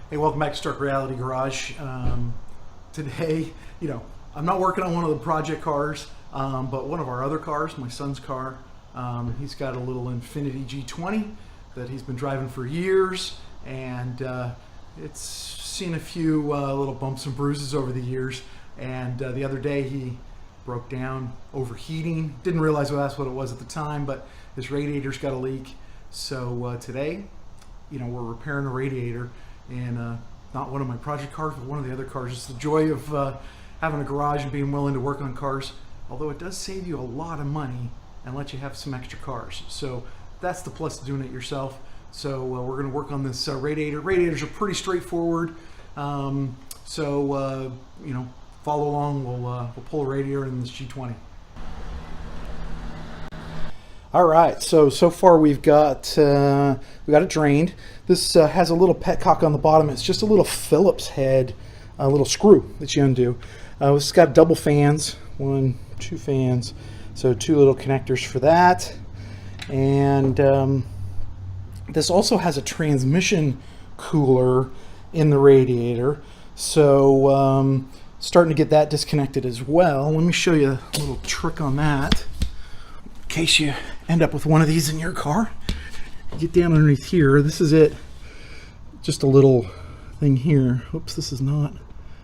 Hey, welcome back to Stark Reality Garage. Today, I'm not working on one of the project cars, but one of our other cars, my son's car. He's got a little Infinity G20 that he's been driving for years, and it's seen a few little bumps and bruises over the years. And the other day he broke down overheating. Didn't realize that's what it was at the time, but his radiator's got a leak. So today, we're repairing the radiator. And not one of my project cars, but one of the other cars. It's the joy of having a garage and being willing to work on cars, although it does save you a lot of money and let you have some extra cars. So that's the plus of doing it yourself. So we're going to work on this radiator. Radiators are pretty straightforward. Follow along. We'll pull a radiator in this G20. All right, so far we've got it drained. This has a little petcock on the bottom. It's just a little Phillips head, a little screw that you undo. It's got double fans, 1, 2 fans, so 2 little connectors for that. And this also has a transmission cooler in the radiator, so starting to get that disconnected as well. Let me show you a little trick on that. In case you end up with one of these in your car, get down underneath here. This is it. Just a little thing here. Oops, this is not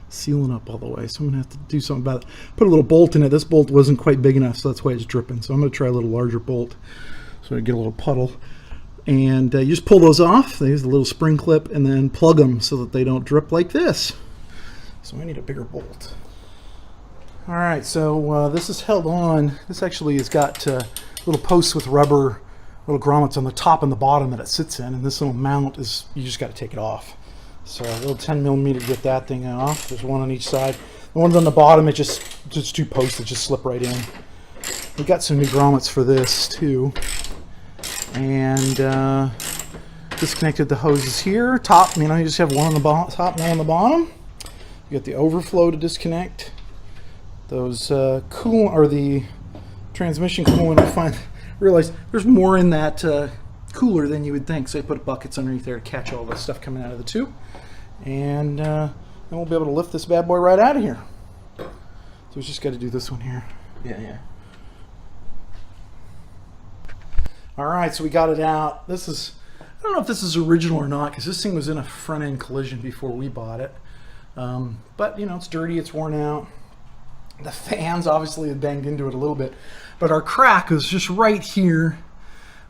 sealing up all the way, so I'm gonna have to do something about it. Put a little bolt in it. This bolt wasn't quite big enough, so that's why it's dripping. So I'm gonna try a little larger bolt so I get a little puddle. And you just pull those off. They use a little spring clip and then plug them so that they don't drip like this. So I need a bigger bolt. All right, so this is held on. This actually has got little posts with rubber, little grommets on the top and the bottom that it sits in, and this little mount is, you just got to take it off. So a little 10mm to get that thing off. There's one on each side. The ones on the bottom, just 2 posts that just slip right in. We got some new grommets for this too, and disconnected the hoses here. Top, you just have one on the top, one on the bottom. You got the overflow to disconnect. Those coolant, or the transmission coolant, I realize there's more in that cooler than you would think. So I put buckets underneath there to catch all the stuff coming out of the tube, and then we'll be able to lift this bad boy right out of here. So we just got to do this one here. Yeah. All right, so we got it out. This is, I don't know if this is original or not, because this thing was in a front end collision before we bought it. But it's dirty, it's worn out. The fans obviously had banged into it a little bit, but our crack was just right here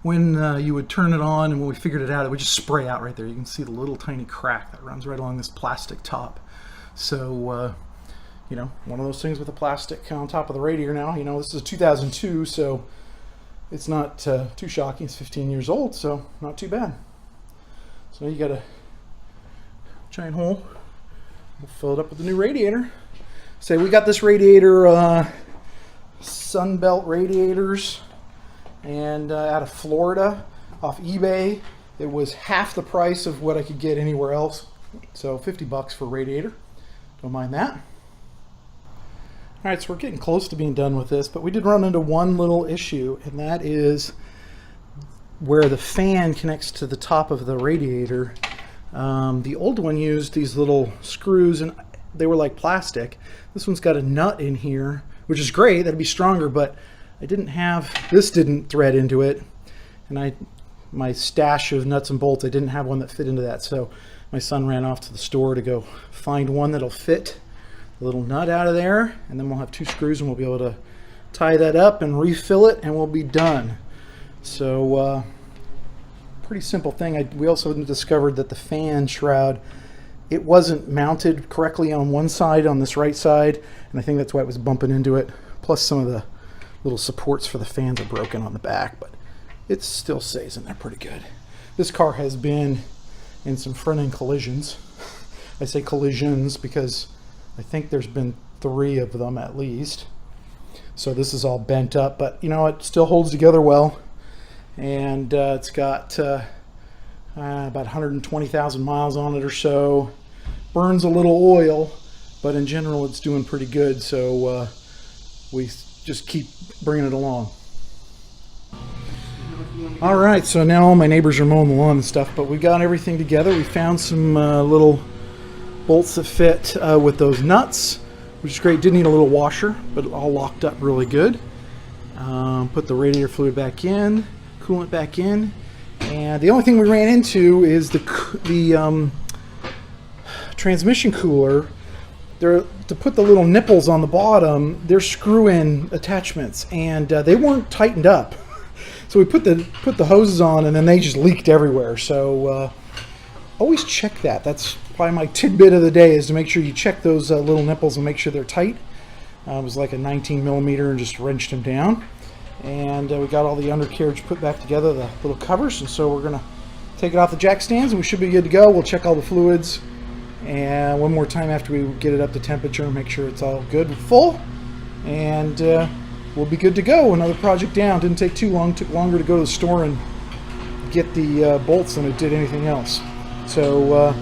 when you would turn it on, and when we figured it out, it would just spray out right there. You can see the little tiny crack that runs right along this plastic top. So, one of those things with the plastic on top of the radiator now. This is 2002, so it's not too shocking. It's 15 years old, so not too bad. So you got a giant hole. We'll fill it up with the new radiator. So we got this radiator, Sunbelt Radiators, and out of Florida, off eBay. It was half the price of what I could get anywhere else. So $50 for a radiator. Don't mind that. All right, so we're getting close to being done with this, but we did run into one little issue, and that is where the fan connects to the top of the radiator. The old one used these little screws, and they were like plastic. This one's got a nut in here, which is great. That'd be stronger, but this didn't thread into it. And my stash of nuts and bolts, I didn't have one that fit into that. So my son ran off to the store to go find one that'll fit the little nut out of there. And then we'll have 2 screws, and we'll be able to tie that up and refill it, and we'll be done. So pretty simple thing. We also discovered that the fan shroud, it wasn't mounted correctly on one side, on this right side, and I think that's why it was bumping into it. Plus some of the little supports for the fans are broken on the back, but it still stays in there pretty good. This car has been in some front end collisions. I say collisions because I think there's been 3 of them at least. So this is all bent up, but it still holds together well. And it's got about 120,000 miles on it or so. Burns a little oil, but in general it's doing pretty good, so we just keep bringing it along. All right, so now all my neighbors are mowing the lawn and stuff, but we got everything together. We found some little bolts that fit with those nuts, which is great. Did need a little washer, but all locked up really good. Put the radiator fluid back in, coolant back in, and the only thing we ran into is the transmission cooler. To put the little nipples on the bottom, they're screw-in attachments, and they weren't tightened up. So we put the hoses on, and then they just leaked everywhere. So always check that. That's probably my tidbit of the day, is to make sure you check those little nipples and make sure they're tight. It was like a 19 millimeter and just wrenched them down. And we got all the undercarriage put back together, the little covers, and so we're going to take it off the jack stands and we should be good to go. We'll check all the fluids and one more time after we get it up to temperature and make sure it's all good and full, and we'll be good to go. Another project down. Didn't take too long. Took longer to go to the store and get the bolts than it did anything else. So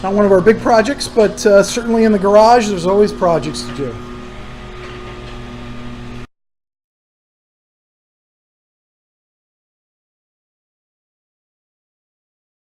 not one of our big projects, but certainly in the garage there's always projects to do.